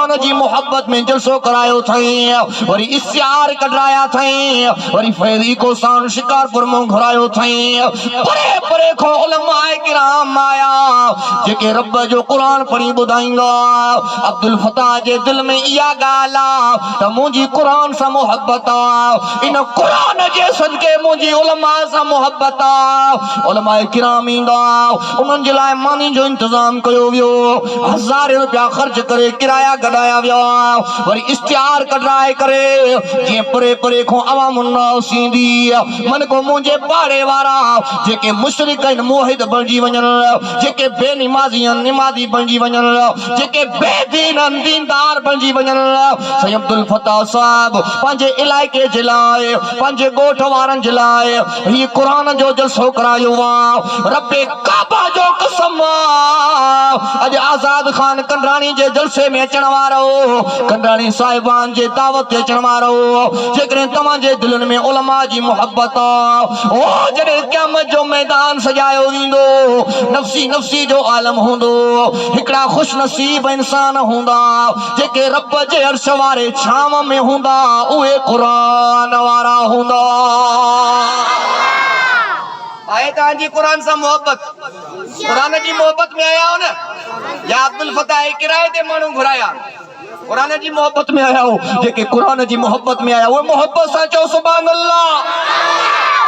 जी मोहब्बत में जलसो करायो थई वरी इश्तिहार कढाया थई वरी फैदी को सान शिकारपुर में घुरायो थई परे परे खो उलमाए किराम आया जेके रब जो कुरान पढ़ी बुधाईंदा अब्दुल फताह जे दिल में इया गाला त मुजी कुरान सा मोहब्बत इन कुरान जे सदके मुजी उलमा सा मोहब्बत उलमाए किराम इंदा उनन जे लाए मानी जो इंतजाम कयो वियो 1000 रुपया खर्च करे किराया गडाया विया वरी इश्तिहार कढाए करे जे परे परे खो अवाम सींदी मन को मुझे पाड़े वारा जेके मुशरिक इन मोहिद बणजी वञन जेके बेनिमाज़ी निमाज़ी बणजी वञन जेके बेदीन दीनदार बणजी वञन सही अब्दुल फताह साहब पंहिंजे इलाइके जे लाइ पंहिंजे ॻोठ वारनि जे लाइ ही कुरान जो जलसो करायो आहे रब्बे काबा जो कसम अॼु आज़ाद खान कंडराणी जे जलसे में अचण वारो कंडराणी साहिबान जे दावत ते अचण वारो जेकॾहिं तव्हांजे दिलनि में उलमा जी मोहब्बत ओ जॾहिं क़यामत जो मैदान सजायो वेंदो नफ़्सी नफ़्सी जो आलम हूंदो हिकिड़ा खुश नसीब इंसान हूंदा जेके रब जे अर्श वारे छांव में हूंदा उहे क़ुरान वारा हूंदा आए तव्हांजी कुरान सां मोहब्बत कुरान जी मोहब्बत में आया हो न या अब्दुल फताह किराए ते माण्हू घुराया कुरान जी मोहब्बत में आया हो जेके कुरान जी मोहब्बत में आया वो मोहब्बत सां चओ सुभान अल्लाह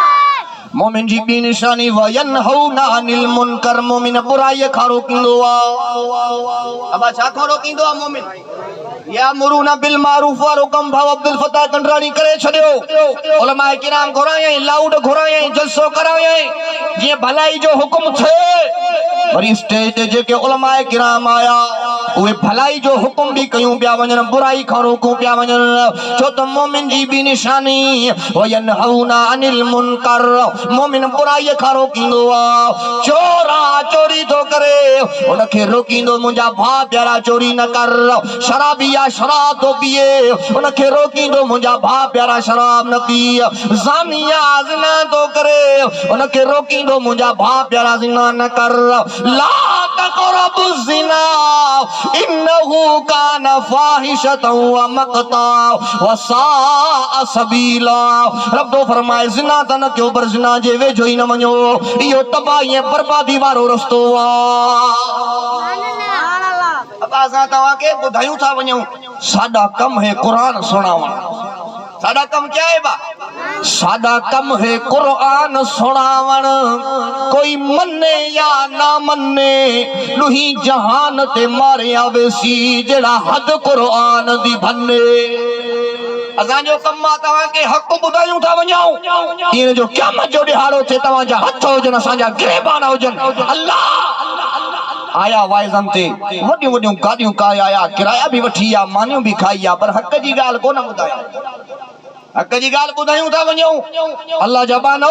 मोमिन जी बी निशानी वयनहौना अनिल मुनकर मोमिन बुराई खां रोकींदो आहे अबा छा खां रोकींदो आहे मोमिन या मुरूना बिल मारूफ वारो कम भाव अब्दुल फताह कंडराणी करे छडियो उलमाए किराम घुरायई लाउड घुरायई जलसो करायई जे भलाई जो हुक्म थे वरी स्टेज ते जेके उलमाए किराम आया उहे भलाई जो हुक्म भी कयूं पिया वञन बुराई खां रोकूं पिया वञन छो त मोमिन जी बी निशानी वयनहौना अनिल मुनकर मोमिन बुराई खां रोकींदो आहे चोरा चोरी थो करे उनखे रोकींदो मुंहिंजा भाउ प्यारा चोरी न कर शराबी या शराब तो पिए उनखे रोकींदो मुंहिंजा भाउ प्यारा शराब न पी ज़ानिया ज़िना तो करे उनखे रोकींदो मुंहिंजा भाउ प्यारा ज़िना न कर ला तक़रबु ज़िना इन्नहु कान फाहिशतन व मक़ता व साअ सबीला रब तो फरमाए ज़िना त न कयो पर ज़िना जे वेझो ई न वञो इहो तबाही ऐं बर्बादी वारो रस्तो आहे अब असां तव्हांखे ॿुधायूं था वञूं साडा कम है कुरान सुणावण साडा कम क्या है बा साडा कम है कुरान सुणावण कोई मन्ने या ना मन्ने लुही जहान ते मारिया वेसी जेड़ा हद कुरान दी भन्ने असांजो कम आहे तव्हांखे हक़ ॿुधायूं था वञूं इन जो क़यामत जो ॾिहाड़ो थिए तव्हांजा हथ हुजनि असांजा गिरेबान हुजनि अल्लाह आया वाइज़न ते वॾियूं वॾियूं गाॾियूं काया आया किराया भी वठी आ मानियूं भी खाई आ पर हक़ जी ॻाल्हि कोन ॿुधाया हक़ जी ॻाल्हि ॿुधायूं था वञूं अल्लाह जा बानो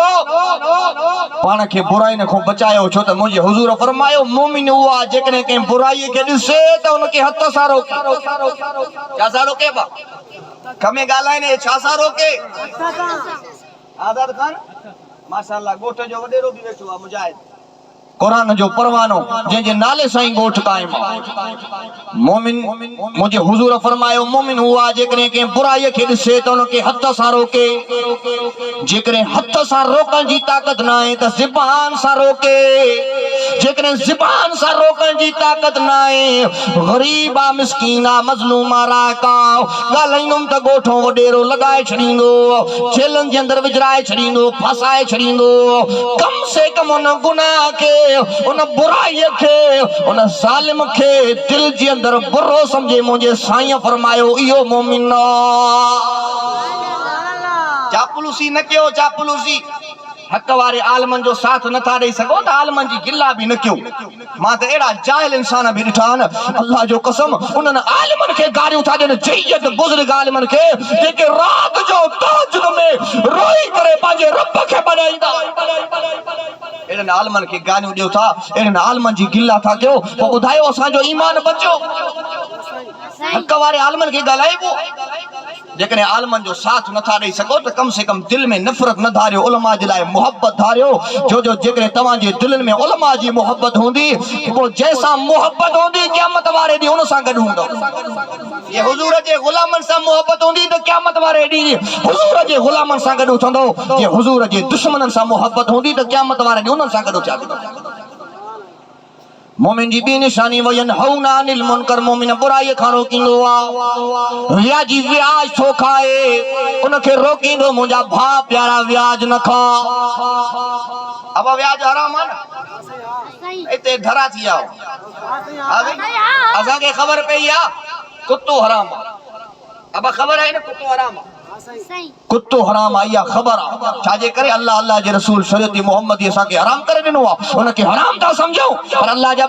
पाण खे बुराई खां बचायो छो त मुंहिंजे हुज़ूर फरमायो मोमिन उहा जेकॾहिं कंहिं बुराई खे ॾिसे त उनखे हथ सां रोके छा सां रोके बा कमे ॻाल्हाइनि छा सां रोके आज़ाद खान माशाअल्लाह ॻोठ जो वॾेरो बि वेठो आहे मुजाहिद कुरान जो परवानो जंहिंजे नाले सां ई ॻोठ क़ाइम आहे मोमिन मुंहिंजे हुज़ूर फरमायो मोमिन हुआ जेकॾहिं कंहिं बुराईअ खे ॾिसे त उनखे हथ सां रोके जेकॾहिं हथ सां रोकण जी ताक़त न आहे त ज़ुबान सां रोके जेकॾहिं ज़ुबान सां रोकण जी ताक़त न आहे ग़रीब आहे मिस्कीन आहे मज़लूम आहे राक आहे ॻाल्हाईंदुमि त ॻोठो वॾेरो लॻाए छॾींदो जेलनि जे अंदरि विझराए छॾींदो फासाए छॾींदो कम से कम उन गुनाह खे उन बुराई के उन ज़ालिम के दिल जे अंदर बुरो समझे मुझे साईं फरमायो इहो मोमिन चापलूसी न कयो चापलूसी हक वारे आलमन जो साथ न था ॾेई सघो त आलमन जी गिला भी न कयो मां त एड़ा जाहिल इंसान भी ॾिठा न अल्लाह जो कसम उन्हनि आलमन खे गारियूं था ॾियनि जयत बुज़ुर्ग आलमन खे जेके रात जो तहज्जुद में रोई करे पंहिंजे रब खे बणाईंदा एड़न आलमन के गालियूं ॾियो था एड़न आलमन जी गिला था कयो पोइ ॿुधायो असांजो ईमान बचो हक वारे आलमन के ॻाल्हाइबो जेकॾहिं आलमनि जो साथ नथा ॾेई सघो त कम से कम दिल में नफ़रत न धारियो, उलमा जे लाइ मोहब्बत धारियो। छो जो जेकॾहिं तव्हांजे दिलनि में उलमा जी मोहब्बत हूंदी, पोइ जंहिंसां मोहब्बत हूंदी क़यामत वारे ॾींहुं उन सां गॾु हूंदो। ये हुजूर जे ग़ुलामनि सां मोहब्बत हूंदी त क़यामत वारे ॾींहुं हुजूर जे ग़ुलामनि सां गॾु उथंदो। जे हुजूर जे दुश्मननि सां मोहब्बत हूंदी त क़यामत वारे ॾींहुं उन्हनि सां गॾु उथंदो। मोमिन जी ॿी निशानी वयनहौना अनिल मुनकर, मोमिन बुराई खां रोकींदो आहे। व्याजी व्याज थो खाए उनखे रोकींदो, मुंहिंजा भाउ प्यारा व्याज न खा। अब व्याज हराम आहे न, हिते धरा थी आओ असांखे ख़बर पई आहे कुतो हराम आहे। अब ख़बर आहे न कुतो हराम आहे, कुतो हराम आई आहे ख़बर आहे। छाजे करे अल्लाह जे रसूल शरीयत मोहम्मदी असांखे हराम करे ॾिनो आहे, उनखे हराम था सम्झूं पर अल्लाह जा